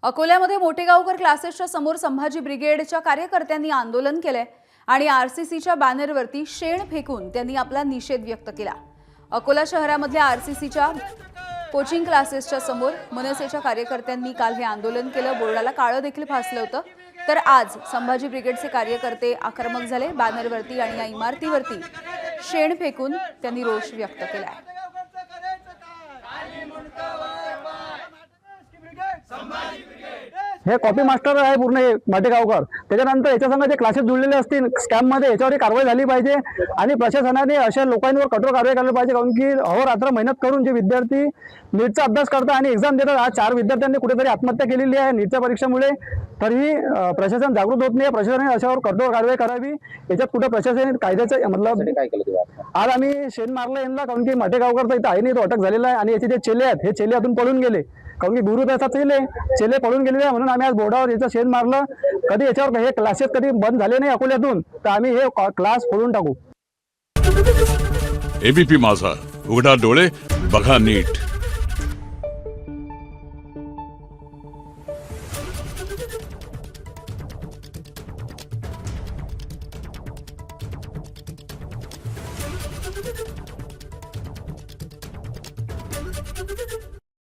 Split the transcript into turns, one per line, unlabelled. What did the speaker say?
अकोल्यामध्ये मोठेगावकर क्लासेसच्या समोर संभाजी ब्रिगेडच्या कार्यकर्त्यांनी आंदोलन केले आणि आरसीसीच्या बॅनरवरती शेण फेकून त्यांनी आपला निषेध व्यक्त केला। अकोला शहरामधल्या आरसीसीच्या कोचिंग क्लासेसच्या समोर मनसेच्या कार्यकर्त्यांनी काल हे आंदोलन केलं। बोर्डाला काळं देखील फासलं होतं। तर आज संभाजी ब्रिगेडचे कार्यकर्ते आक्रमक झाले। बॅनरवरती आणि या इमारतीवरती शेण फेकून त्यांनी रोष व्यक्त केला।
हे कॉपी मास्टर आहे पूर्ण माटेगावकर। त्याच्यानंतर याच्या संग जे क्लासेस जुळलेले असतील स्कॅम मध्ये याच्यावर कारवाई झाली पाहिजे आणि प्रशासनाने अशा लोकांवर कठोर कारवाई करायला पाहिजे, कारण की अहोरात्र मेहनत करून जे विद्यार्थी नीटचा अभ्यास करतात आणि एक्झाम देतात। आज 4 विद्यार्थ्यांनी कुठेतरी आत्महत्या केलेली आहे नीटच्या परीक्षेमुळे। तरीही प्रशासन जागृत होत नाही। प्रशासनाने अशावर कठोर कारवाई करावी। याच्यात कुठे प्रशासन कायद्याचं मतलब
काय केलं
आज आम्ही शेण मारलं यांना, कारण की माटेगावकर इथं आहे नाही, तो अटक झालेला आहे आणि याचे जे चेले आहेत हे चेले अजून पळून गेले, कारण की गुरु त्याचा चेले पळून गेलेले आहे। म्हणून आम्ही आज बोर्डावर याचं शेण मारलं। कधी याच्यावर हे क्लासेस कधी बंद झाले नाही अकोल्यातून, तर आम्ही हे क्लास फोडून टाकू।
एबीपी माझा, उघडा डोळे बघा नीट।
Thank you.